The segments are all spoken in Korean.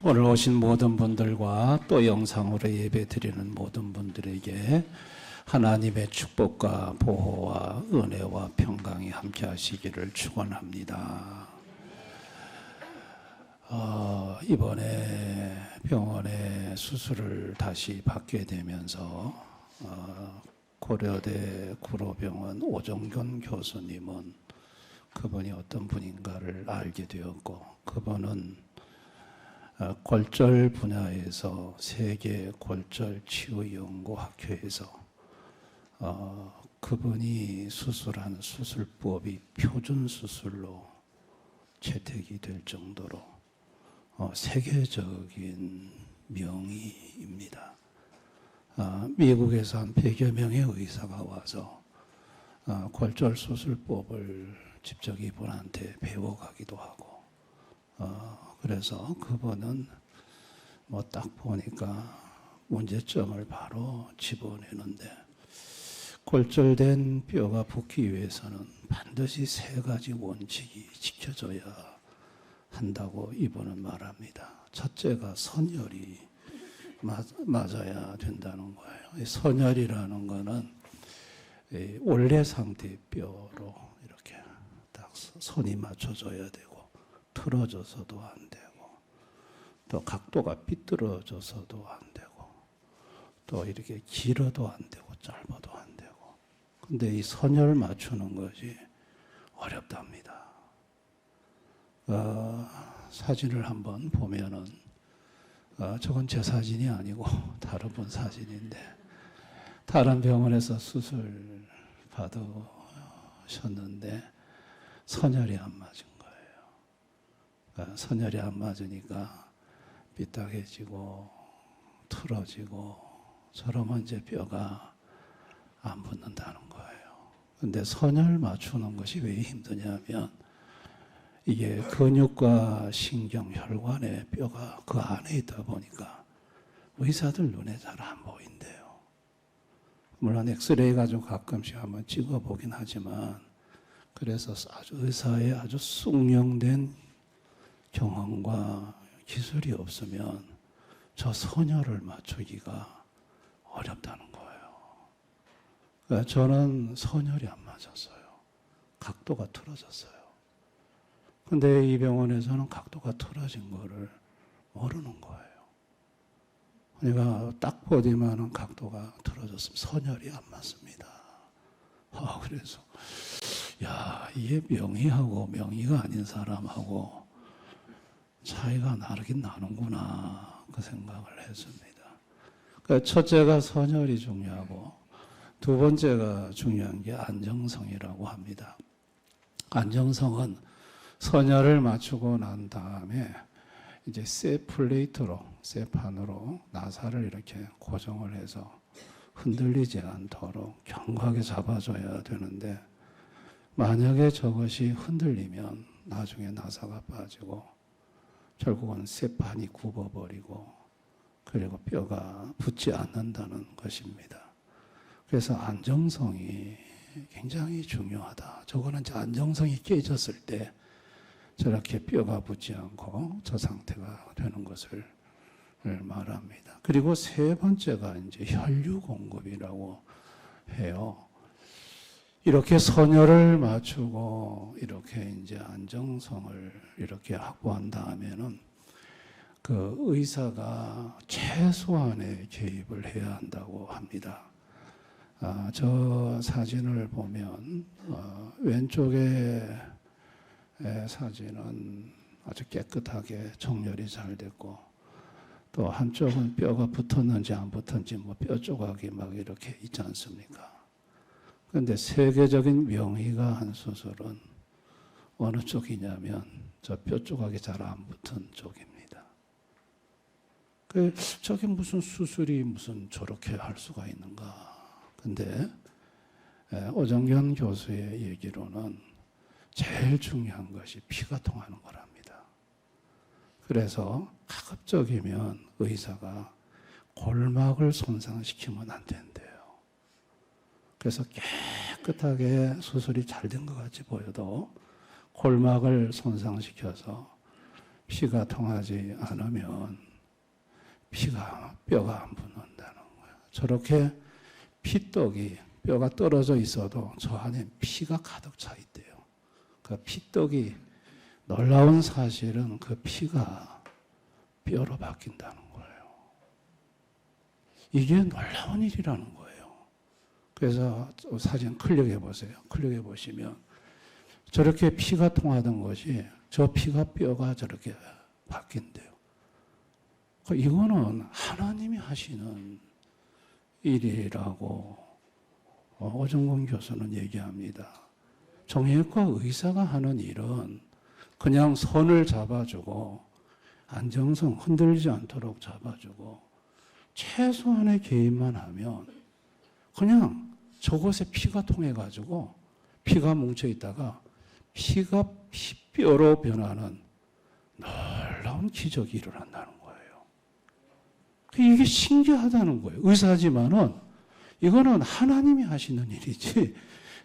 오늘 오신 모든 분들과 또 영상으로 예배 드리는 모든 분들에게 하나님의 축복과 보호와 은혜와 평강이 함께 하시기를 축원합니다. 이번에 병원에 수술을 다시 받게 되면서 고려대 구로병원 오정균 교수님은 그분이 어떤 분인가를 알게 되었고, 그분은 골절 분야에서 세계 골절 치유 연구 학회에서 그분이 수술한 수술법이 표준 수술로 채택이 될 정도로 세계적인 명의입니다. 미국에서 한 100여 명의 의사가 와서 골절 수술법을 직접 이분한테 배워가기도 하고, 그래서 그분은 뭐 딱 보니까 문제점을 바로 집어내는데, 골절된 뼈가 붙기 위해서는 반드시 3가지 원칙이 지켜져야 한다고 이분은 말합니다. 첫째가 선열이 맞아야 된다는 거예요. 선열이라는 거는 원래 상태의 뼈로 이렇게 딱 선이 맞춰져야 되고, 틀어져서도 안 되고, 또 각도가 삐뚤어져서도 안 되고, 또 이렇게 길어도 안 되고 짧아도 안 되고. 근데 이 선열 맞추는 것이 어렵답니다. 사진을 한번 보면은 저건 제 사진이 아니고 다른 분 사진인데, 다른 병원에서 수술 받으셨는데 선열이 안 맞은 거예요. 선열이 안 맞으니까 삐딱해지고 틀어지고, 저러면 이제 뼈가 안 붙는다는 거예요. 근데 선열 맞추는 것이 왜 힘드냐면, 이게 근육과 신경, 혈관에 뼈가 그 안에 있다 보니까 의사들 눈에 잘 안 보인대요. 물론 엑스레이 가지고 가끔씩 한번 찍어보긴 하지만, 그래서 의사의 아주 숙련된 경험과 기술이 없으면 저 선열을 맞추기가 어렵다는 거예요. 그러니까 저는 선열이 안 맞았어요. 각도가 틀어졌어요. 근데 이 병원에서는 각도가 틀어진 거를 모르는 거예요. 그러니까 딱 보기만은 각도가 틀어졌으면 선열이 안 맞습니다. 그래서 이게 명의하고 명의가 아닌 사람하고 차이가 나긴 나는구나, 그 생각을 했습니다. 그러니까 첫째가 선열이 중요하고, 두 번째가 중요한 게 안정성이라고 합니다. 안정성은 선열을 맞추고 난 다음에 이제 쇠 플레이트로, 쇠판으로 나사를 이렇게 고정을 해서 흔들리지 않도록 견고하게 잡아줘야 되는데, 만약에 저것이 흔들리면 나중에 나사가 빠지고 결국은 쇠판이 굽어버리고, 그리고 뼈가 붙지 않는다는 것입니다. 그래서 안정성이 굉장히 중요하다. 저거는 이제 안정성이 깨졌을 때 저렇게 뼈가 붙지 않고 저 상태가 되는 것을 말합니다. 그리고 세 번째가 이제 혈류 공급이라고 해요. 이렇게 선열을 맞추고 이렇게 이제 안정성을 이렇게 확보한 다음에는 그 의사가 최소한의 개입을 해야 한다고 합니다. 저 사진을 보면 왼쪽에 사진은 아주 깨끗하게 정렬이 잘 됐고, 또 한쪽은 뼈가 붙었는지 안 붙었는지 뭐 뼈 조각이 막 이렇게 있지 않습니까? 그런데 세계적인 명의가 한 수술은 어느 쪽이냐면 저 뼈 조각이 잘 안 붙은 쪽입니다. 저게 무슨 수술이 무슨 저렇게 할 수가 있는가? 근데 오정균 교수의 얘기로는 제일 중요한 것이 피가 통하는 거랍니다. 그래서 가급적이면 의사가 골막을 손상시키면 안 된대요. 그래서 깨끗하게 수술이 잘 된 것 같이 보여도 골막을 손상시켜서 피가 통하지 않으면 뼈가 안 붙는다는 거예요. 저렇게 피떡이 뼈가 떨어져 있어도 저 안에 피가 가득 차 있대요. 그 피떡이 놀라운 사실은 그 피가 뼈로 바뀐다는 거예요. 이게 놀라운 일이라는 거예요. 그래서 사진 클릭해 보세요. 클릭해 보시면 저렇게 피가 통하던 것이 저 피가 뼈가 저렇게 바뀐대요. 이거는 하나님이 하시는 일이라고 오정권 교수는 얘기합니다. 정형외과 의사가 하는 일은 그냥 선을 잡아주고 안정성 흔들리지 않도록 잡아주고 최소한의 개입만 하면 그냥 저곳에 피가 통해가지고 피가 뭉쳐있다가 피가 피뼈로 변하는 놀라운 기적이 일어난다는 거예요. 이게 신기하다는 거예요. 의사지만은 이거는 하나님이 하시는 일이지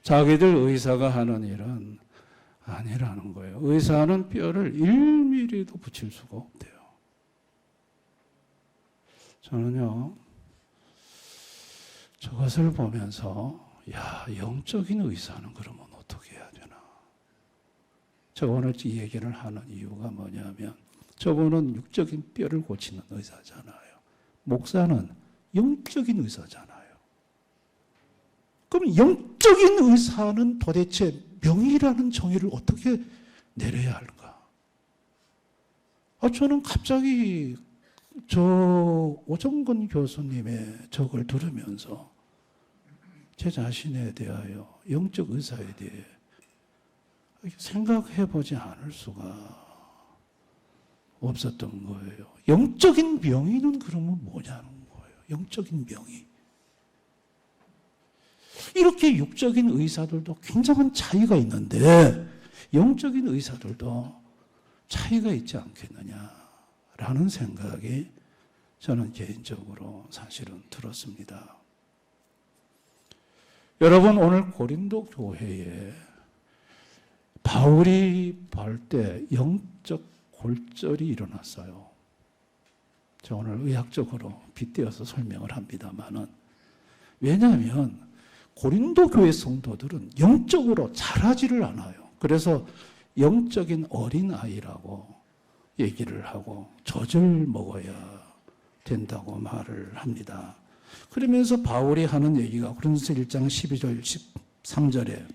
자기들 의사가 하는 일은 아니라는 거예요. 의사는 뼈를 1mm도 붙일 수가 없대요. 저는요, 저것을 보면서 영적인 의사는 그러면 어떻게 해야 되나? 제가 오늘 이 얘기를 하는 이유가 뭐냐면 저분은 육적인 뼈를 고치는 의사잖아요. 목사는 영적인 의사잖아요. 그럼 영적인 의사는 도대체 명의라는 정의를 어떻게 내려야 할까? 저는 갑자기 저 오정근 교수님의 적을 들으면서 제 자신에 대하여 영적 의사에 대해 생각해 보지 않을 수가 없었던 거예요. 영적인 명의는 그러면 뭐냐는 거예요. 영적인 명의. 이렇게 육적인 의사들도 굉장한 차이가 있는데 영적인 의사들도 차이가 있지 않겠느냐라는 생각이 저는 개인적으로 사실은 들었습니다. 여러분, 오늘 고린도 교회에 바울이 볼 때 영적 골절이 일어났어요. 저 오늘 의학적으로 빗대어서 설명을 합니다만은 왜냐하면 고린도 교회 성도들은 영적으로 자라지를 않아요. 그래서 영적인 어린아이라고 얘기를 하고 젖을 먹어야 된다고 말을 합니다. 그러면서 바울이 하는 얘기가 고린도서 1장 12절 13절에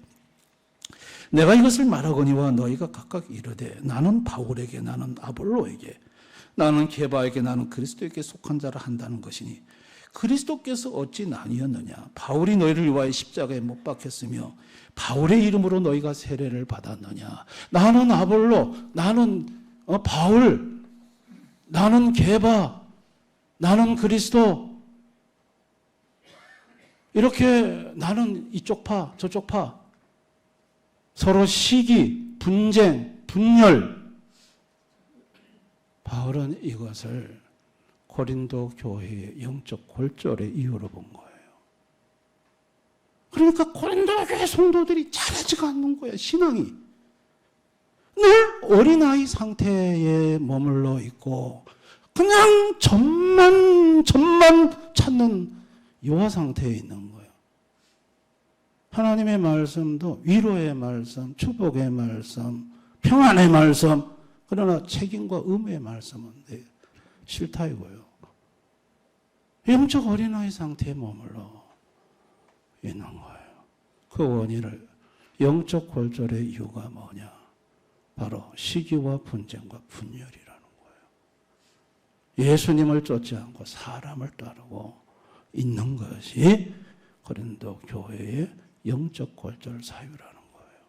내가 이것을 말하거니와 너희가 각각 이르되 나는 바울에게 나는 아볼로에게 나는 게바에게 나는 그리스도에게 속한 자라 한다는 것이니 그리스도께서 어찌 나뉘었느냐? 바울이 너희를 위하여 십자가에 못 박혔으며 바울의 이름으로 너희가 세례를 받았느냐? 나는 아볼로, 나는 바울, 나는 게바, 나는 그리스도. 이렇게 나는 이쪽 파, 저쪽 파. 서로 시기, 분쟁, 분열. 바울은 이것을 고린도 교회의 영적 골절의 이유로 본 거예요. 그러니까 고린도 교회 성도들이 자라지가 않는 거예요. 신앙이. 늘 어린아이 상태에 머물러 있고 그냥 점만 찾는 요하 상태에 있는 거예요. 하나님의 말씀도 위로의 말씀, 축복의 말씀, 평안의 말씀, 그러나 책임과 의무의 말씀은 싫다 이거예요. 영적 어린아이 상태에 머물러 있는 거예요. 그 원인을 영적 골절의 이유가 뭐냐? 바로 시기와 분쟁과 분열이라는 거예요. 예수님을 쫓지 않고 사람을 따르고 있는 것이 고린도 교회의 영적 골절 사유라는 거예요.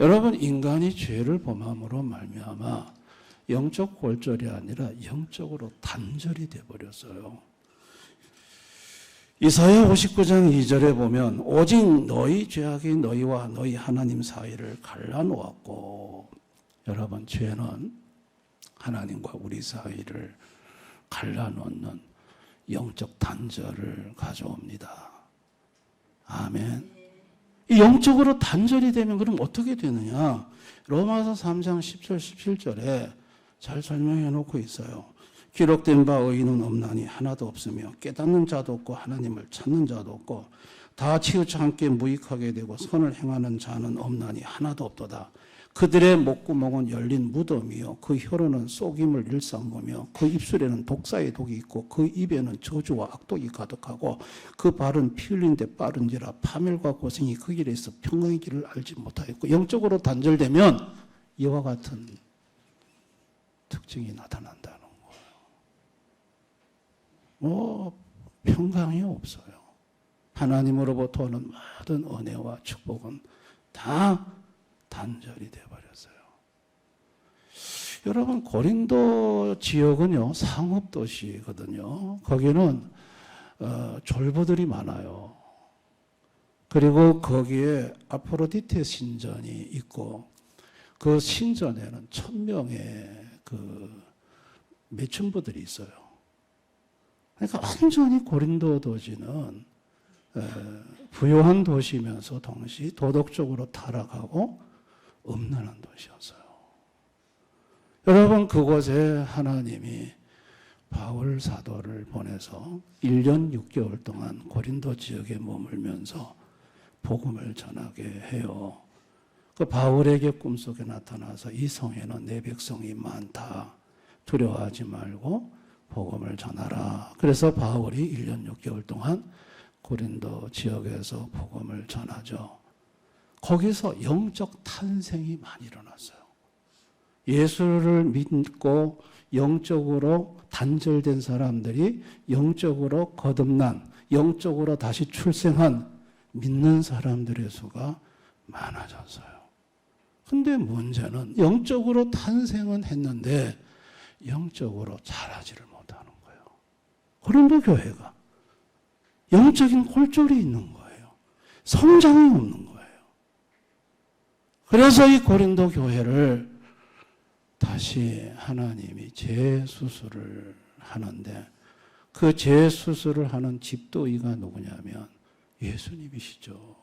여러분, 인간이 죄를 범함으로 말미암아 영적 골절이 아니라 영적으로 단절이 되어버렸어요. 이사야 59장 2절에 보면 오직 너희 죄악이 너희와 너희 하나님 사이를 갈라놓았고, 여러분, 죄는 하나님과 우리 사이를 갈라놓는 영적 단절을 가져옵니다. 아멘. 이 영적으로 단절이 되면 그럼 어떻게 되느냐? 로마서 3장 10절 17절에 잘 설명해 놓고 있어요. 기록된 바 의인은 없나니 하나도 없으며 깨닫는 자도 없고 하나님을 찾는 자도 없고 다 치우쳐 함께 무익하게 되고 선을 행하는 자는 없나니 하나도 없도다. 그들의 목구멍은 열린 무덤이요 그 혀로는 속임을 일삼으며 그 입술에는 독사의 독이 있고 그 입에는 저주와 악독이 가득하고 그 발은 피 흘린 데 빠른지라 파멸과 고생이 그 길에 있어 평강의 길을 알지 못하였고 영적으로 단절되면 이와 같은 특징이 나타난다는 거예요. 평강이 없어요. 하나님으로부터 오는 모든 은혜와 축복은 다 단절이 되어버렸어요. 여러분 고린도 지역은요 상업도시거든요. 거기는 졸부들이 많아요. 그리고 거기에 아프로디테 신전이 있고 그 신전에는 1000명의 그 매춘부들이 있어요. 그러니까 완전히 고린도 도시는 부요한 도시면서 동시에 도덕적으로 타락하고 음란한 도시였어요. 여러분 그곳에 하나님이 바울 사도를 보내서 1년 6개월 동안 고린도 지역에 머물면서 복음을 전하게 해요. 그 바울에게 꿈속에 나타나서 이 성에는 내 백성이 많다. 두려워하지 말고 복음을 전하라. 그래서 바울이 1년 6개월 동안 고린도 지역에서 복음을 전하죠. 거기서 영적 탄생이 많이 일어났어요. 예수를 믿고 영적으로 단절된 사람들이 영적으로 거듭난, 영적으로 다시 출생한 믿는 사람들의 수가 많아졌어요. 근데 문제는 영적으로 탄생은 했는데 영적으로 자라지를 못하는 거예요. 고린도 교회가 영적인 골절이 있는 거예요. 성장이 없는 거예요. 그래서 이 고린도 교회를 다시 하나님이 재수술을 하는데 그 재수술을 하는 집도의가 누구냐면 예수님이시죠.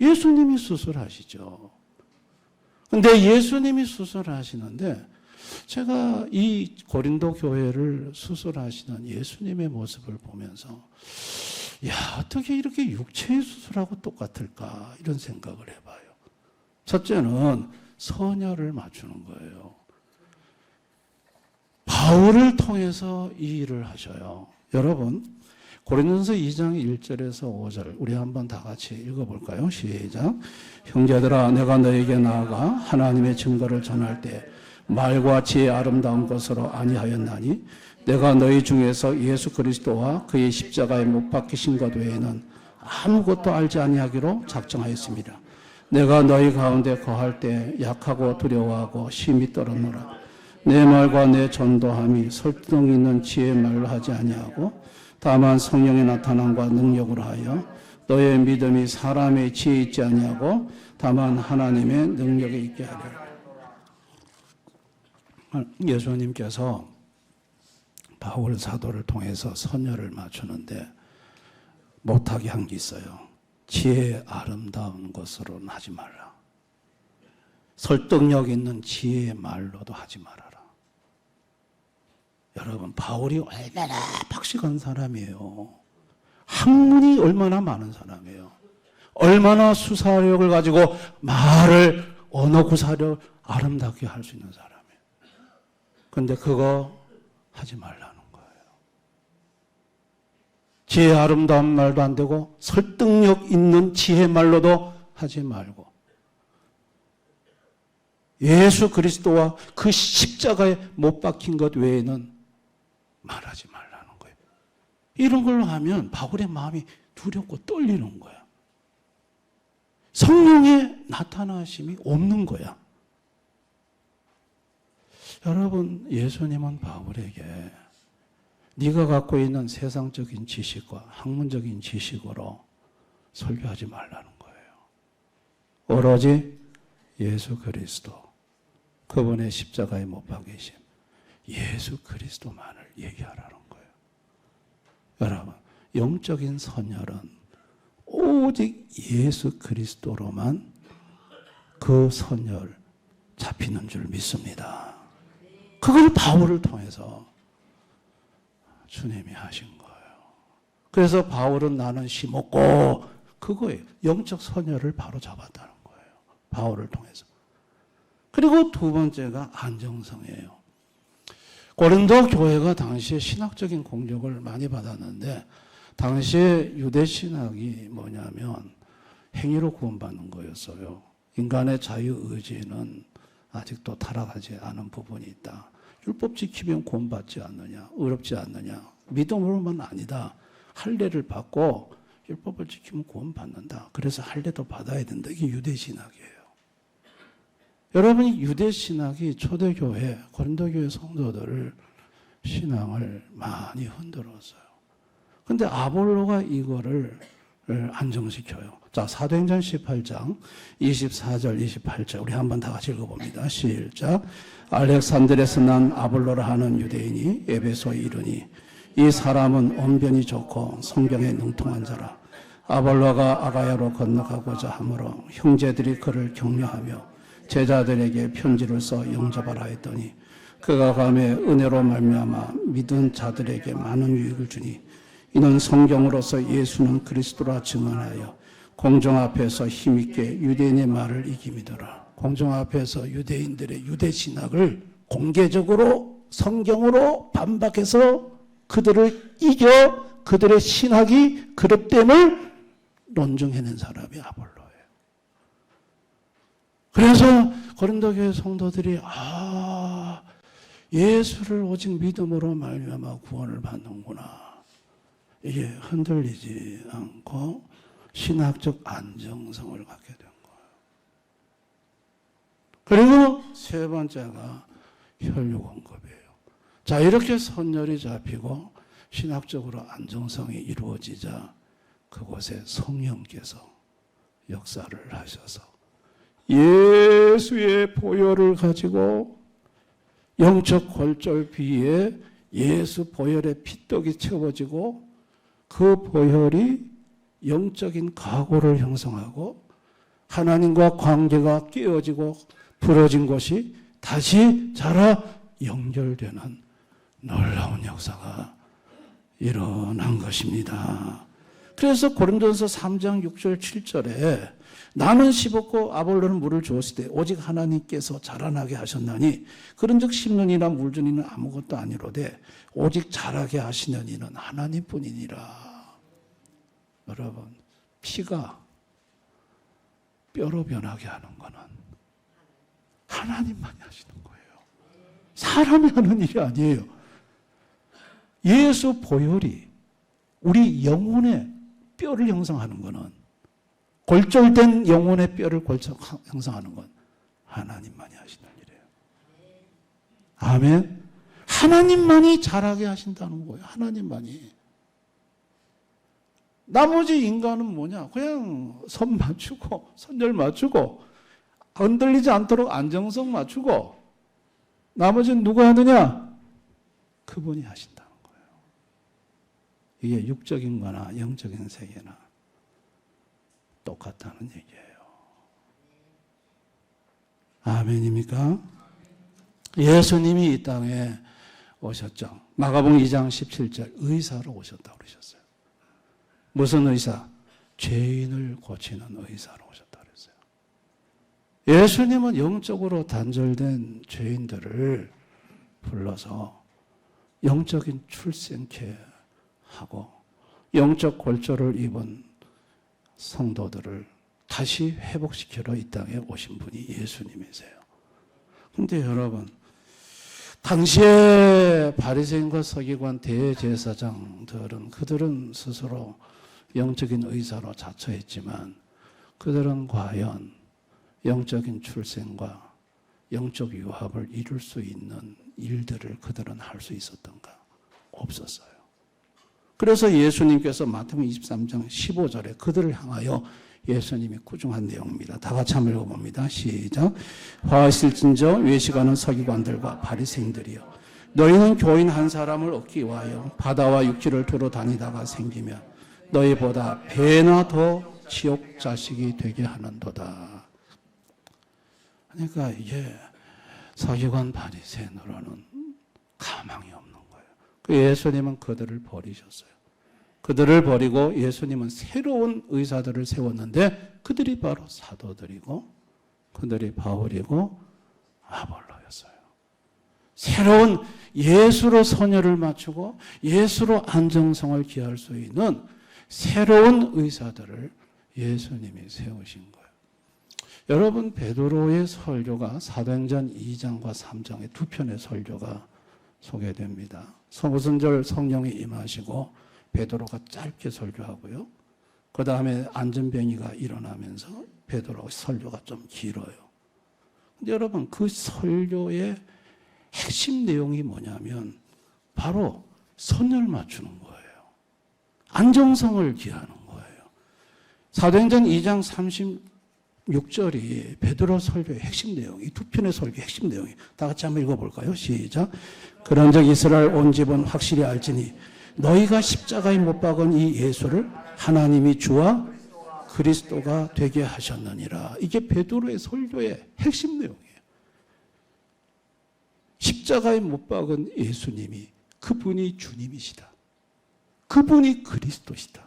예수님이 수술하시죠. 근데 예수님이 수술하시는데 제가 이 고린도 교회를 수술하시는 예수님의 모습을 보면서 어떻게 이렇게 육체의 수술하고 똑같을까 이런 생각을 해봐요. 첫째는 선혈을 맞추는 거예요. 바울을 통해서 이 일을 하셔요. 여러분 고린도전서 2장 1절에서 5절 우리 한번 다 같이 읽어볼까요? 시작. 형제들아 내가 너에게 나아가 하나님의 증거를 전할 때 말과 지혜 아름다운 것으로 아니하였나니 내가 너희 중에서 예수 그리스도와 그의 십자가에 못 박히신 것 외에는 아무것도 알지 아니하기로 작정하였습니다. 내가 너희 가운데 거할 때 약하고 두려워하고 심히 떨었노라. 내 말과 내 전도함이 설득 있는 지혜의 말로 하지 아니하고 다만 성령의 나타남과 능력으로 하여 너의 믿음이 사람의 지혜에 있지 아니하고 다만 하나님의 능력에 있게 하리라. 예수님께서 바울 사도를 통해서 선혈을 맞추는데 못하게 한 게 있어요. 지혜의 아름다운 것으로는 하지 말라. 설득력 있는 지혜의 말로도 하지 말아라. 여러분 바울이 얼마나 박식한 사람이에요. 학문이 얼마나 많은 사람이에요. 얼마나 수사력을 가지고 말을 언어 구사력 아름답게 할 수 있는 사람이에요. 근데 그거 하지 말라는 거예요. 지혜 아름다운 말도 안 되고 설득력 있는 지혜 말로도 하지 말고 예수 그리스도와 그 십자가에 못 박힌 것 외에는 말하지 말라는 거예요. 이런 걸로 하면 바울의 마음이 두렵고 떨리는 거야. 성령의 나타나심이 없는 거야. 여러분 예수님은 바울에게 네가 갖고 있는 세상적인 지식과 학문적인 지식으로 설교하지 말라는 거예요. 오로지 예수 그리스도 그분의 십자가에 못 박히심 예수 그리스도만을 얘기하라는 거예요. 여러분 영적인 선혈은 오직 예수 그리스도로만 그 선열 잡히는 줄 믿습니다. 그걸 바울을 통해서 주님이 하신 거예요. 그래서 바울은 나는 심었고 그거예요. 영적 선열을 바로 잡았다는 거예요. 바울을 통해서. 그리고 두 번째가 안정성이에요. 고린도 교회가 당시에 신학적인 공격을 많이 받았는데 당시에 유대 신학이 뭐냐면 행위로 구원받는 거였어요. 인간의 자유의지는 아직도 타락하지 않은 부분이 있다. 율법 지키면 구원받지 않느냐? 어렵지 않느냐? 믿음으로만 아니다. 할례를 받고 율법을 지키면 구원받는다. 그래서 할례도 받아야 된다. 이게 유대 신학이에요. 여러분이 유대 신학이 초대교회, 고린도교회 성도들을 신앙을 많이 흔들었어요. 근데 아볼로가 이거를 안정시켜요. 자, 사도행전 18장 24절 28절 우리 한번 다 같이 읽어봅니다. 시작. 알렉산드레에서 난 아볼로라 하는 유대인이 에베소에 이르니 이 사람은 언변이 좋고 성경에 능통한 자라. 아볼로가 아가야로 건너가고자 하므로 형제들이 그를 격려하며 제자들에게 편지를 써 영접하라 했더니 그가 감에 은혜로 말미암아 믿은 자들에게 많은 유익을 주니 이는 성경으로서 예수는 그리스도라 증언하여 공정 앞에서 힘있게 유대인의 말을 이김이더라. 공정 앞에서 유대인들의 유대 신학을 공개적으로 성경으로 반박해서 그들을 이겨 그들의 신학이 그릇됨을 논증해낸 사람이 아볼로예요. 그래서 고린도 교회 성도들이 예수를 오직 믿음으로 말미암아 구원을 받는구나. 이게 흔들리지 않고 신학적 안정성을 갖게 된 거예요. 그리고 세 번째가 혈육언급이에요. 자, 이렇게 선열이 잡히고 신학적으로 안정성이 이루어지자 그곳에 성령께서 역사를 하셔서 예수의 보혈을 가지고 영적 골절비에 예수 보혈의 피떡이 채워지고 그 보혈이 영적인 각오를 형성하고 하나님과 관계가 깨어지고 부러진 것이 다시 자라 연결되는 놀라운 역사가 일어난 것입니다. 그래서 고린도전서 3장 6절 7절에 나는 심었고 아볼로는 물을 주었을 때 오직 하나님께서 자라나게 하셨나니 그런즉 심는 이나 물 주는 이는 아무것도 아니로되 오직 자라게 하시는 이는 하나님뿐이니라. 여러분, 피가 뼈로 변하게 하는 것은 하나님만이 하시는 거예요. 사람이 하는 일이 아니에요. 예수 보혈이 우리 영혼의 뼈를 형성하는 것은 골절된 영혼의 뼈를 형성하는 건 하나님만이 하시는 일이에요. 아멘. 하나님만이 자라게 하신다는 거예요. 하나님만이. 나머지 인간은 뭐냐? 그냥 선 맞추고 선열 맞추고 흔들리지 않도록 안정성 맞추고 나머지는 누가 하느냐? 그분이 하신다는 거예요. 이게 육적인 거나 영적인 세계나 똑같다는 얘기예요. 아멘입니까? 예수님이 이 땅에 오셨죠. 마가복음 2장 17절 의사로 오셨다고 그러셨어요. 무슨 의사? 죄인을 고치는 의사로 오셨다 그랬어요. 예수님은 영적으로 단절된 죄인들을 불러서 영적인 출생케 하고 영적 골절을 입은 성도들을 다시 회복시키러 이 땅에 오신 분이 예수님이세요. 그런데 여러분, 당시에 바리새인과 서기관 대제사장들은 그들은 스스로 영적인 의사로 자처했지만 그들은 과연 영적인 출생과 영적 유합을 이룰 수 있는 일들을 그들은 할 수 있었던가? 없었어요. 그래서 예수님께서 마태복음 23장 15절에 그들을 향하여 예수님이 꾸중한 내용입니다. 다 같이 한번 읽어봅니다. 시작. 화 있을진저 외식하는 서기관들과 바리새인들이여 너희는 교인 한 사람을 얻기 위하여 바다와 육지를 두루 다니다가 생기면 너희보다 배나 더 지옥 자식이 되게 하는도다. 그러니까 이게 서기관 바리새인으로는 가망이 없는 거예요. 그 예수님은 그들을 버리셨어요. 그들을 버리고 예수님은 새로운 의사들을 세웠는데 그들이 바로 사도들이고 그들이 바울이고 아볼로였어요. 새로운 예수로 선열을 맞추고 예수로 안정성을 기할 수 있는 새로운 의사들을 예수님이 세우신 거예요. 여러분, 베드로의 설교가 사도행전 2장과 3장의 두 편의 설교가 소개됩니다. 오순절 성령이 임하시고 베드로가 짧게 설교하고요. 그 다음에 안전병이가 일어나면서 베드로 설교가 좀 길어요. 근데 여러분, 그 설교의 핵심 내용이 뭐냐면 바로 선을 맞추는 거예요. 안정성을 기하는 거예요. 사도행전 2장 36절이 베드로 설교의 핵심 내용, 이 두 편의 설교의 핵심 내용이 다 같이 한번 읽어볼까요? 시작. 그런즉 이스라엘 온 집은 확실히 알지니 너희가 십자가에 못 박은 이 예수를 하나님이 주와 그리스도가 되게 하셨느니라. 이게 베드로의 설교의 핵심 내용이에요. 십자가에 못 박은 예수님이 그분이 주님이시다. 그분이 그리스도시다.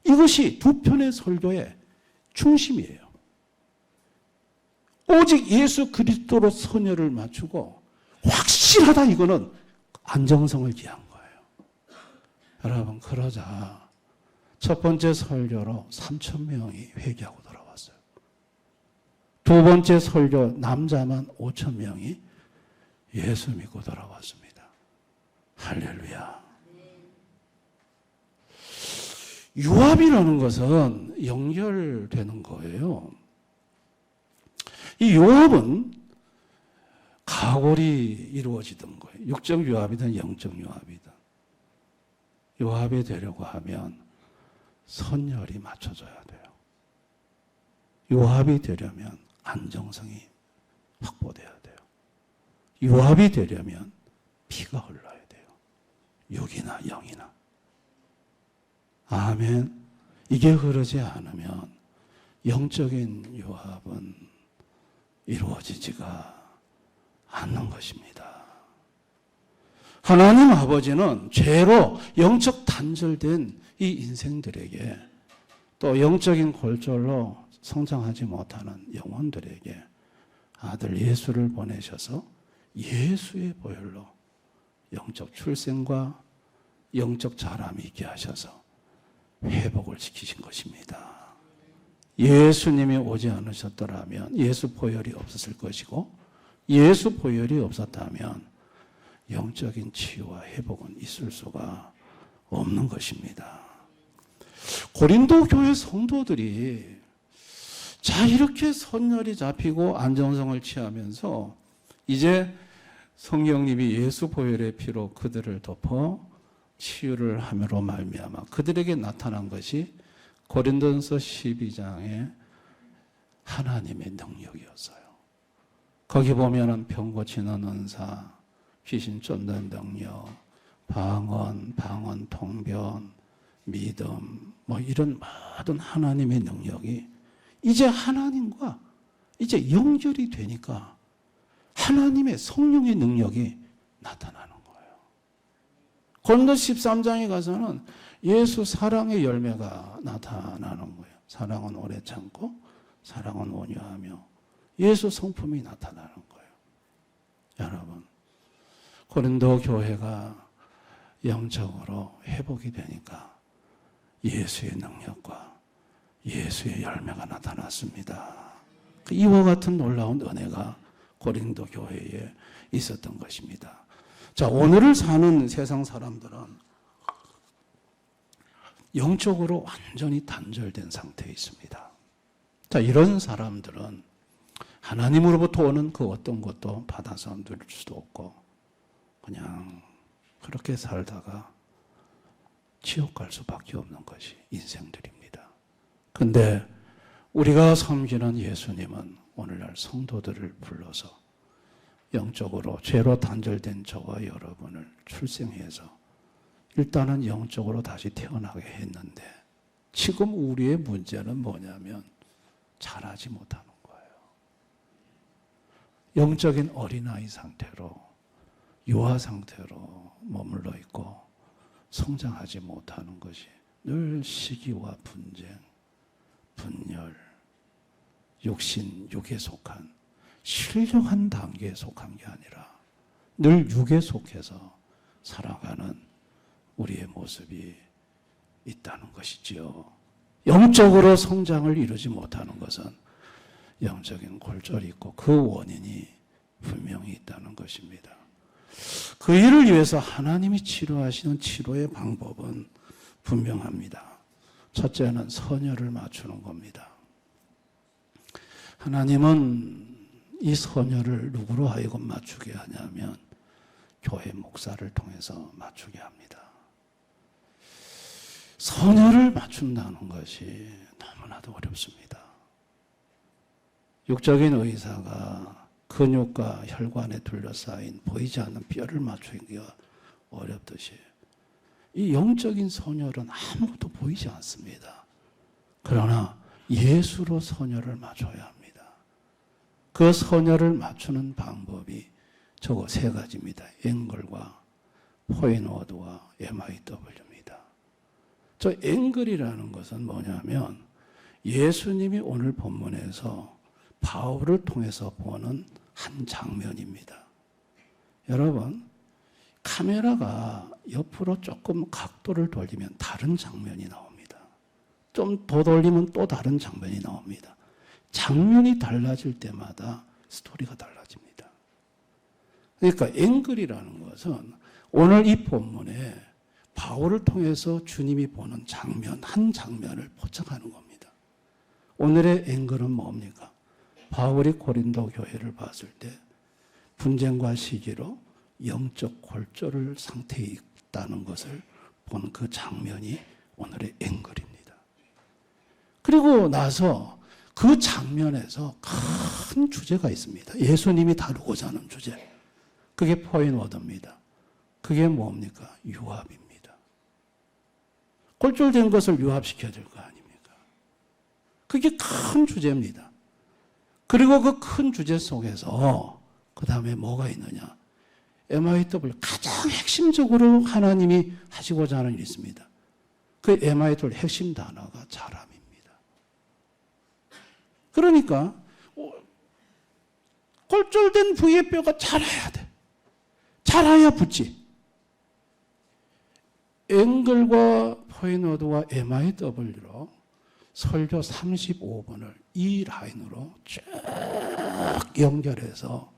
이것이 두 편의 설교의 중심이에요. 오직 예수 그리스도로 선열을 맞추고 확실하다, 이거는 안정성을 기한 거예요. 여러분, 그러자 첫 번째 설교로 3,000명이 회개하고 돌아왔어요. 두 번째 설교 남자만 5,000명이 예수 믿고 돌아왔습니다. 할렐루야. 요압이라는 것은 연결되는 거예요. 이 요압은 가골이 이루어지던 거예요. 육적 요압이든 영적 요압이든. 요압이 되려고 하면 선열이 맞춰져야 돼요. 요압이 되려면 안정성이 확보돼야 돼요. 요압이 되려면 피가 흘러야 돼요. 육이나 영이나. 아멘. 이게 흐르지 않으면 영적인 요합은 이루어지지가 않는 것입니다. 하나님 아버지는 죄로 영적 단절된 이 인생들에게 또 영적인 골절로 성장하지 못하는 영혼들에게 아들 예수를 보내셔서 예수의 보혈로 영적 출생과 영적 자람이 있게 하셔서 회복을 시키신 것입니다. 예수님이 오지 않으셨더라면 예수 보혈이 없었을 것이고 예수 보혈이 없었다면 영적인 치유와 회복은 있을 수가 없는 것입니다. 고린도 교회 성도들이 자, 이렇게 선열이 잡히고 안정성을 취하면서 이제 성령님이 예수 보혈의 피로 그들을 덮어 치유를 함으로 말미암아 그들에게 나타난 것이 고린도전서 12장의 하나님의 능력이었어요. 거기 보면은 병 고치는 은사, 귀신 쫓는 능력, 방언, 통변, 믿음, 이런 모든 하나님의 능력이 이제 하나님과 이제 연결이 되니까 하나님의 성령의 능력이 나타나는 거예요. 고린도 13장에 가서는 예수 사랑의 열매가 나타나는 거예요. 사랑은 오래 참고 사랑은 온유하며 예수 성품이 나타나는 거예요. 여러분, 고린도 교회가 영적으로 회복이 되니까 예수의 능력과 예수의 열매가 나타났습니다. 이와 같은 놀라운 은혜가 고린도 교회에 있었던 것입니다. 자, 오늘을 사는 세상 사람들은 영적으로 완전히 단절된 상태에 있습니다. 자, 이런 사람들은 하나님으로부터 오는 그 어떤 것도 받아서 누릴 수도 없고 그냥 그렇게 살다가 지옥 갈 수밖에 없는 것이 인생들입니다. 근데 우리가 섬기는 예수님은 오늘날 성도들을 불러서 영적으로 죄로 단절된 저와 여러분을 출생해서 일단은 영적으로 다시 태어나게 했는데 지금 우리의 문제는 뭐냐면 잘하지 못하는 거예요. 영적인 어린아이 상태로, 유아 상태로 머물러 있고 성장하지 못하는 것이 늘 시기와 분쟁, 분열, 육신, 육에 속한, 신령한 단계에 속한 게 아니라 늘 육에 속해서 살아가는 우리의 모습이 있다는 것이지요. 영적으로 성장을 이루지 못하는 것은 영적인 골절이 있고 그 원인이 분명히 있다는 것입니다. 그 일을 위해서 하나님이 치료하시는 치료의 방법은 분명합니다. 첫째는 선혈을 맞추는 겁니다. 하나님은 이 선혈을 누구로 하여금 맞추게 하냐면 교회 목사를 통해서 맞추게 합니다. 선혈을 맞춘다는 것이 너무나도 어렵습니다. 육적인 의사가 근육과 혈관에 둘러싸인 보이지 않는 뼈를 맞추기가 어렵듯이 이 영적인 선혈은 아무것도 보이지 않습니다. 그러나 예수로 선혈을 맞춰야 합니다. 그 선혈을 맞추는 방법이 저거 세 가지입니다. 앵글과 포인워드와 MIW입니다. 저 앵글이라는 것은 뭐냐면 예수님이 오늘 본문에서 바울을 통해서 보는 한 장면입니다. 여러분, 카메라가 옆으로 조금 각도를 돌리면 다른 장면이 나옵니다. 좀 더 돌리면 또 다른 장면이 나옵니다. 장면이 달라질 때마다 스토리가 달라집니다. 그러니까 앵글이라는 것은 오늘 이 본문에 바울을 통해서 주님이 보는 장면, 한 장면을 포착하는 겁니다. 오늘의 앵글은 뭡니까? 바울이 고린도 교회를 봤을 때 분쟁과 시기로 영적 골절을 상태에 있다는 것을 본 그 장면이 오늘의 앵글입니다. 그리고 나서 그 장면에서 큰 주제가 있습니다. 예수님이 다루고자 하는 주제. 그게 포인워드입니다. 그게 뭡니까? 유압입니다. 골절된 것을 유압시켜야 될 거 아닙니까? 그게 큰 주제입니다. 그리고 그 큰 주제 속에서 그 다음에 뭐가 있느냐? MIW 가장 핵심적으로 하나님이 하시고자 하는 일이 있습니다. 그 MIW 핵심 단어가 자람입니다. 그러니까 골절된 부위의 뼈가 자라야 돼. 자라야 붙지. 앵글과 포인워드와 MIW로 설교 35분을 이 라인으로 쭉 연결해서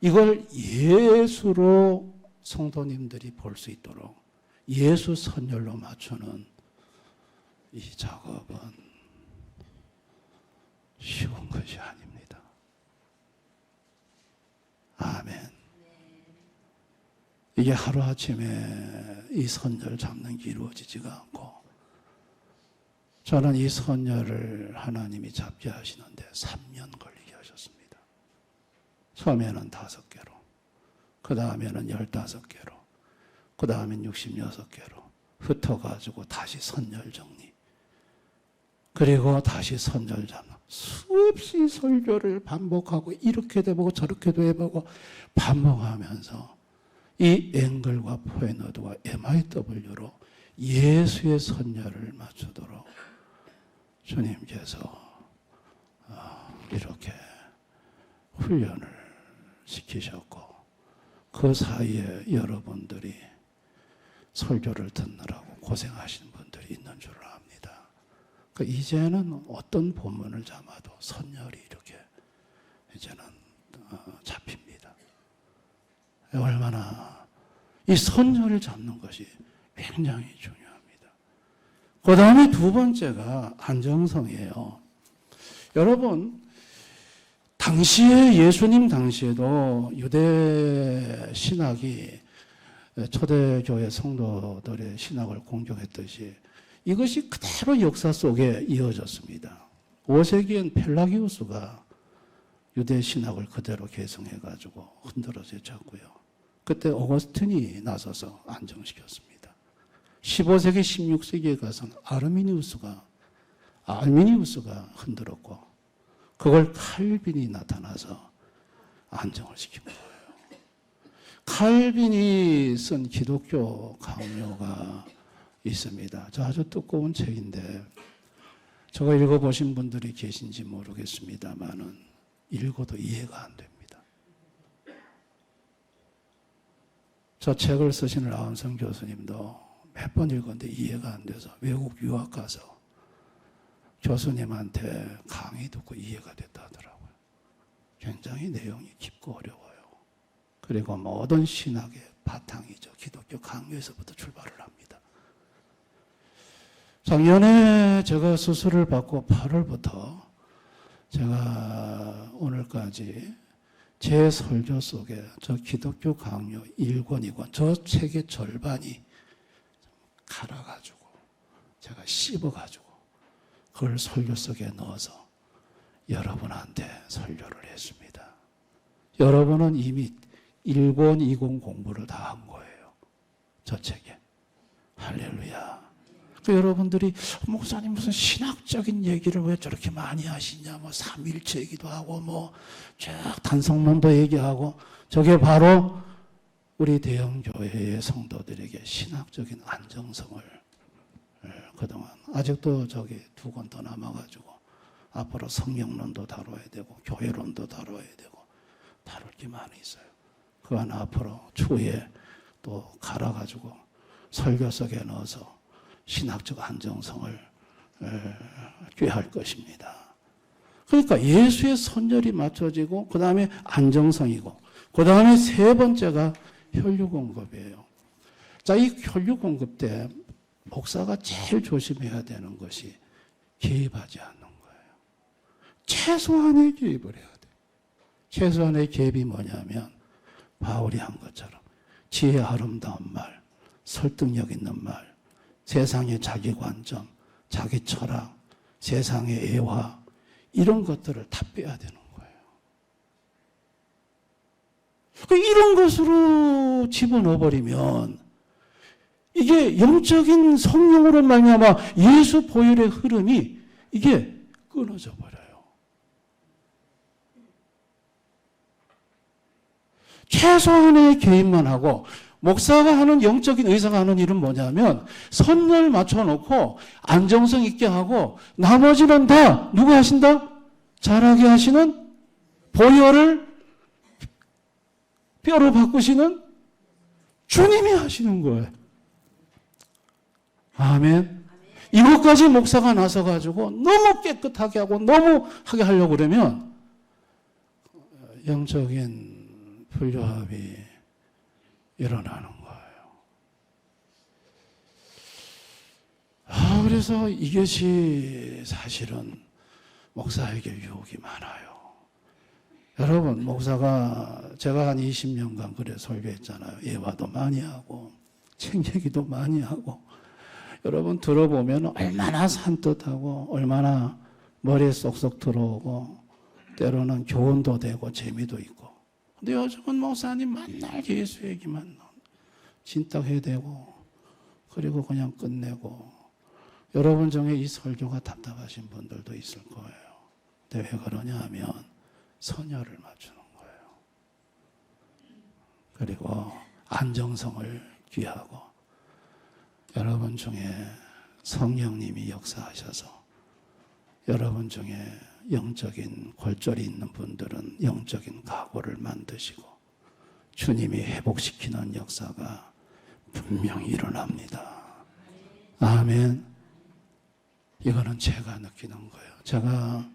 이걸 예수로 성도님들이 볼 수 있도록 예수 선열로 맞추는 이 작업은 쉬운 것이 아닙니다. 아멘. 이게 하루아침에 이 선열 잡는 게 이루어지지가 않고 저는 이 선열을 하나님이 잡게 하시는데 3년 걸리게 하셨습니다. 처음에는 5개로, 그 다음에는 15개로, 그 다음엔 66개로 흩어가지고 다시 선열 정리. 그리고 다시 선열 잡는. 수없이 설교를 반복하고 이렇게도 해보고 저렇게도 해보고 반복하면서 이 앵글과 포인워드와 MIW로 예수의 선열을 맞추도록 주님께서 이렇게 훈련을 시키셨고 그 사이에 여러분들이 설교를 듣느라고 고생하시는 분들이 있는 줄 압니다. 그러니까 이제는 어떤 본문을 잡아도 선열이 이렇게 이제는 잡힙니다. 얼마나 이 선열을 잡는 것이 굉장히 중요합니다. 그 다음에 두 번째가 안정성이에요. 여러분, 당시에 예수님 당시에도 유대 신학이 초대교회 성도들의 신학을 공격했듯이 이것이 그대로 역사 속에 이어졌습니다. 5세기엔 펠라기우스가 유대 신학을 그대로 개성해가지고 흔들어졌고요. 그때 오거스틴이 나서서 안정시켰습니다. 15세기, 16세기에 가서는 알미니우스가 흔들었고 그걸 칼빈이 나타나서 안정을 시킨 거예요. 칼빈이 쓴 기독교 강요가 있습니다. 저 아주 두꺼운 책인데 저거 읽어보신 분들이 계신지 모르겠습니다만은 읽어도 이해가 안 됩니다. 저 책을 쓰신 라운성 교수님도 몇 번 읽었는데 이해가 안 돼서 외국 유학 가서 교수님한테 강의 듣고 이해가 됐다 하더라고요. 굉장히 내용이 깊고 어려워요. 그리고 모든 신학의 바탕이죠. 기독교 강요에서부터 출발을 합니다. 작년에 제가 수술을 받고 8월부터 제가 오늘까지 제 설교 속에 저 기독교 강요 1권, 2권, 저 책의 절반이 갈아가지고 제가 씹어가지고 그걸 설교 속에 넣어서 여러분한테 설교를 했습니다. 여러분은 이미 1권, 2권 공부를 다 한 거예요. 저 책에. 할렐루야. 그 여러분들이 목사님 무슨 신학적인 얘기를 왜 저렇게 많이 하시냐, 뭐 삼일체 얘기도 하고 뭐 쭉 단성론도 얘기하고, 저게 바로 우리 대형교회의 성도들에게 신학적인 안정성을 그동안 아직도 저기 2권 더 남아가지고 앞으로 성경론도 다뤄야 되고 교회론도 다뤄야 되고 다룰 게 많이 있어요. 그 하나 앞으로 추후에 또 갈아가지고 설교 속에 넣어서 신학적 안정성을 꾀할 것입니다. 그러니까 예수의 선열이 맞춰지고 그 다음에 안정성이고 그 다음에 세 번째가 혈류공급이에요. 자, 이 혈류공급 때 목사가 제일 조심해야 되는 것이 개입하지 않는 거예요. 최소한의 개입을 해야 돼요. 최소한의 개입이 뭐냐면 바울이 한 것처럼 지혜의 아름다운 말, 설득력 있는 말, 세상의 자기 관점, 자기 철학, 세상의 애화, 이런 것들을 다 빼야 되는 거예요. 이런 것으로 집어넣어버리면 이게 영적인 성령으로 말미암아 예수 보혈의 흐름이 이게 끊어져 버려요. 최소한의 개입만 하고 목사가 하는 영적인 의사가 하는 일은 뭐냐면 선을 맞춰놓고 안정성 있게 하고 나머지는 다 누가 하신다? 잘하게 하시는 보혈을 뼈로 바꾸시는 주님이 하시는 거예요. 아멘. 이것까지 목사가 나서가지고 너무 깨끗하게 하고 너무 하게 하려고 그러면 영적인 불교합이 일어나는 거예요. 그래서 이것이 사실은 목사에게 유혹이 많아요. 여러분, 목사가 제가 한 20년간 그래 설교했잖아요. 예화도 많이 하고 책 얘기도 많이 하고 여러분 들어보면 얼마나 산뜻하고 얼마나 머리에 쏙쏙 들어오고 때로는 교훈도 되고 재미도 있고. 근데 요즘은 목사님 맨날 예수 얘기만 진딱해대고 그리고 그냥 끝내고 여러분 중에 이 설교가 답답하신 분들도 있을 거예요. 근데 왜 그러냐 하면 선열을 맞추는 거예요. 그리고 안정성을 귀하고 여러분 중에 성령님이 역사하셔서 여러분 중에 영적인 골절이 있는 분들은 영적인 각오를 만드시고 주님이 회복시키는 역사가 분명히 일어납니다. 아멘. 이거는 제가 느끼는 거예요. 제가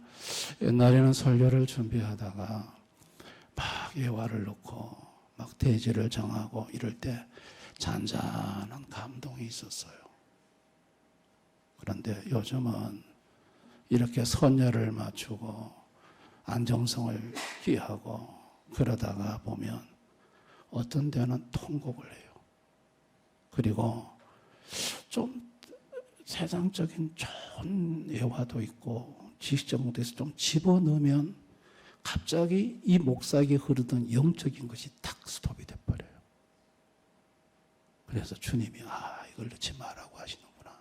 옛날에는 설교를 준비하다가 막 예화를 넣고 막 대지를 정하고 이럴 때 잔잔한 감동이 있었어요. 그런데 요즘은 이렇게 선열을 맞추고 안정성을 기하고 그러다가 보면 어떤 데는 통곡을 해요. 그리고 좀 세상적인 좋은 예화도 있고 지식적인 데서 좀 집어넣으면 갑자기 이 목사에게 흐르던 영적인 것이 탁 스톱이 돼버려요. 그래서 주님이 이거 이걸 넣지 말라고 하시는구나.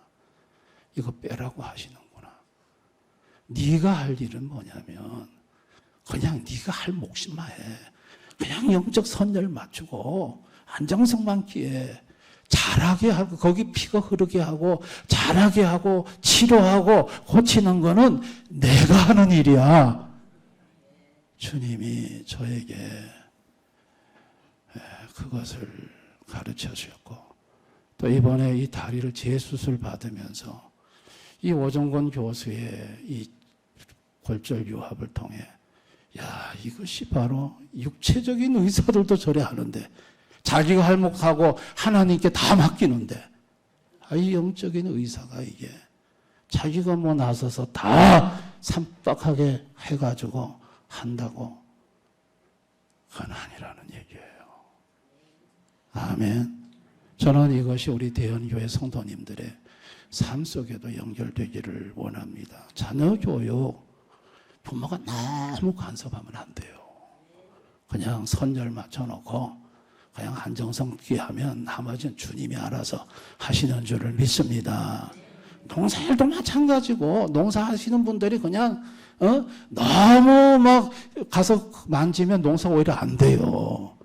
이거 빼라고 하시는구나. 네가 할 일은 뭐냐면 그냥 네가 할 몫만 해. 그냥 영적 선열 맞추고 안정성만 기해. 잘하게 하고 거기 피가 흐르게 하고 잘하게 하고 치료하고 고치는 거는 내가 하는 일이야. 주님이 저에게 그것을 가르쳐 주셨고, 또 이번에 이 다리를 재수술 받으면서 이 오정권 교수의 이 골절 유합을 통해 야, 이것이 바로 육체적인 의사들도 저래 하는데 자기가 할 몫하고 하나님께 다 맡기는데, 이 영적인 의사가 이게 자기가 뭐 나서서 다 삼박하게 해가지고 한다고, 그건 아니라는 얘기예요. 아멘. 저는 이것이 우리 대연교회 성도님들의 삶 속에도 연결되기를 원합니다. 자녀 교육, 부모가 너무 간섭하면 안 돼요. 그냥 선열 맞춰놓고 그냥 한정성 기하면 나머지는 주님이 알아서 하시는 줄을 믿습니다. 농사일도 마찬가지고, 농사하시는 분들이 그냥 너무 막 가서 만지면 농사 오히려 안 돼요.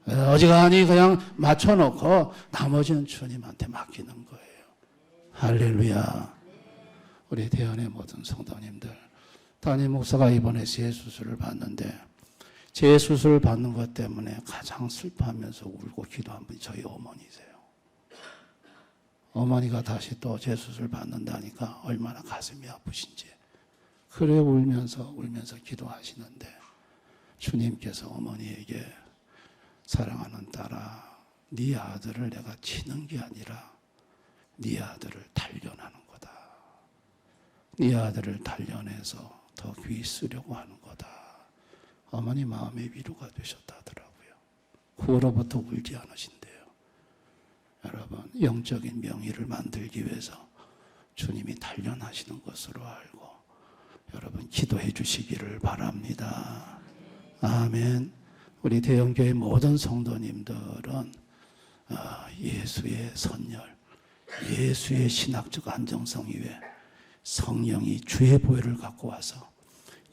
어지간히 그냥 맞춰놓고 나머지는 주님한테 맡기는 거예요. 할렐루야. 우리 대연의 모든 성도님들, 담임 목사가 이번에 재수술을 받는데 재수술 받는 것 때문에 가장 슬퍼하면서 울고 기도한 분이 저희 어머니세요. 어머니가 다시 또 재수술 받는다니까 얼마나 가슴이 아프신지. 그래 울면서 기도하시는데 주님께서 어머니에게 사랑하는 딸아, 네 아들을 내가 치는 게 아니라 네 아들을 단련하는 거다. 네 아들을 단련해서 더 귀 쓰려고 하는 거다. 어머니 마음의 위로가 되셨다더라고요. 후로부터 울지 않으신대요. 여러분, 영적인 명의를 만들기 위해서 주님이 단련하시는 것으로 알고 여러분 기도해 주시기를 바랍니다. 아멘. 우리 대형교회 모든 성도님들은 예수의 선열, 예수의 신학적 안정성 위에 성령이 주의 보혈을 갖고 와서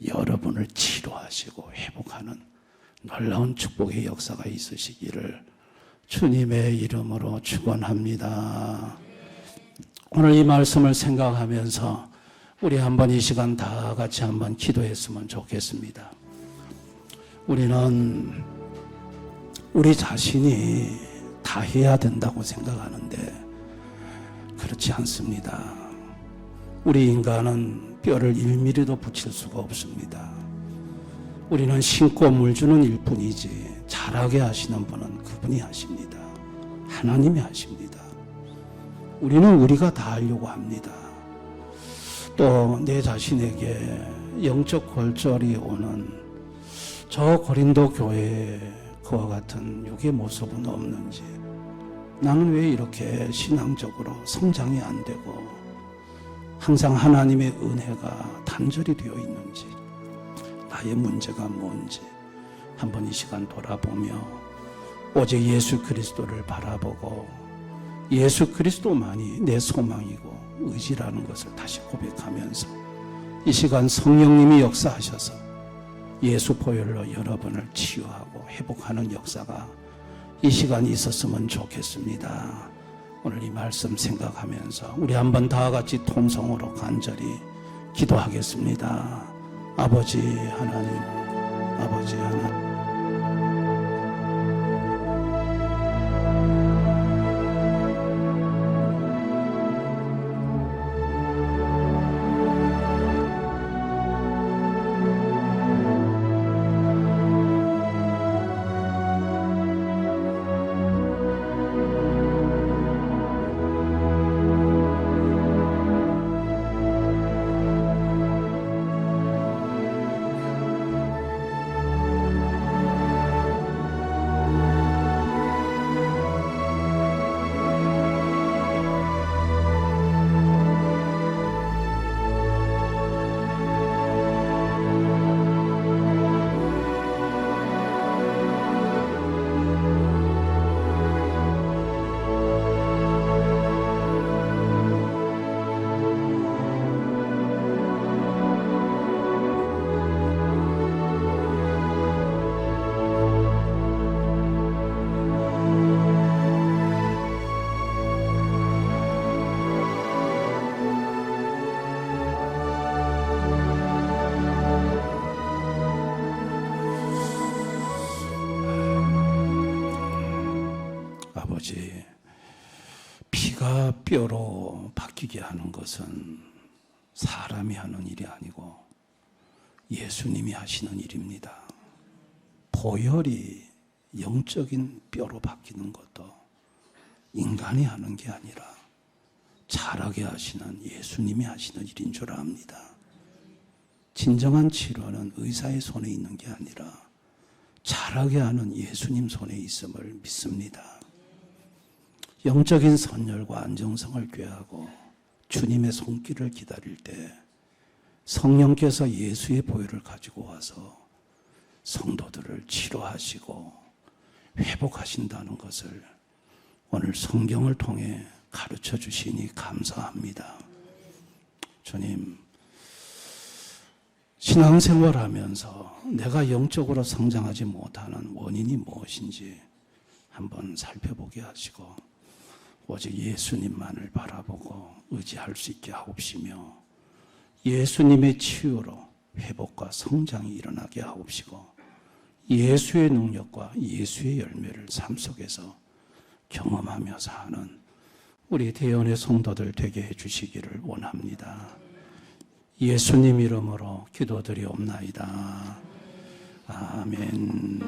여러분을 치료하시고 회복하는 놀라운 축복의 역사가 있으시기를 주님의 이름으로 축원합니다. 오늘 이 말씀을 생각하면서 우리 한번 이 시간 다 같이 한번 기도했으면 좋겠습니다. 우리는 우리 자신이 다 해야 된다고 생각하는데 그렇지 않습니다. 우리 인간은 뼈를 1mm도 붙일 수가 없습니다. 우리는 신고 물 주는 일뿐이지 잘하게 하시는 분은 그분이 하십니다. 하나님이 하십니다. 우리는 우리가 다 하려고 합니다. 또 내 자신에게 영적 골절이 오는 저 고린도 교회에 그와 같은 육의 모습은 없는지, 나는 왜 이렇게 신앙적으로 성장이 안 되고 항상 하나님의 은혜가 단절이 되어 있는지, 나의 문제가 뭔지 한번 이 시간 돌아보며 오직 예수 그리스도를 바라보고 예수 그리스도만이 내 소망이고 의지라는 것을 다시 고백하면서 이 시간 성령님이 역사하셔서 예수 보혈로 여러분을 치유하고 회복하는 역사가 이 시간이 있었으면 좋겠습니다. 오늘 이 말씀 생각하면서 우리 한번 다 같이 통성으로 간절히 기도하겠습니다. 아버지 하나님, 아버지 하나님, 뼈가 뼈로 바뀌게 하는 것은 사람이 하는 일이 아니고 예수님이 하시는 일입니다. 보혈이 영적인 뼈로 바뀌는 것도 인간이 하는 게 아니라 자라게 하시는 예수님이 하시는 일인 줄 압니다. 진정한 치료는 의사의 손에 있는 게 아니라 자라게 하는 예수님 손에 있음을 믿습니다. 영적인 선열과 안정성을 꾀하고 주님의 손길을 기다릴 때 성령께서 예수의 보혈을 가지고 와서 성도들을 치료하시고 회복하신다는 것을 오늘 성경을 통해 가르쳐 주시니 감사합니다. 주님, 신앙생활하면서 내가 영적으로 성장하지 못하는 원인이 무엇인지 한번 살펴보게 하시고 오직 예수님만을 바라보고 의지할 수 있게 하옵시며 예수님의 치유로 회복과 성장이 일어나게 하옵시고 예수의 능력과 예수의 열매를 삶 속에서 경험하며 사는 우리 대연의 성도들 되게 해주시기를 원합니다. 예수님 이름으로 기도드리옵나이다. 아멘.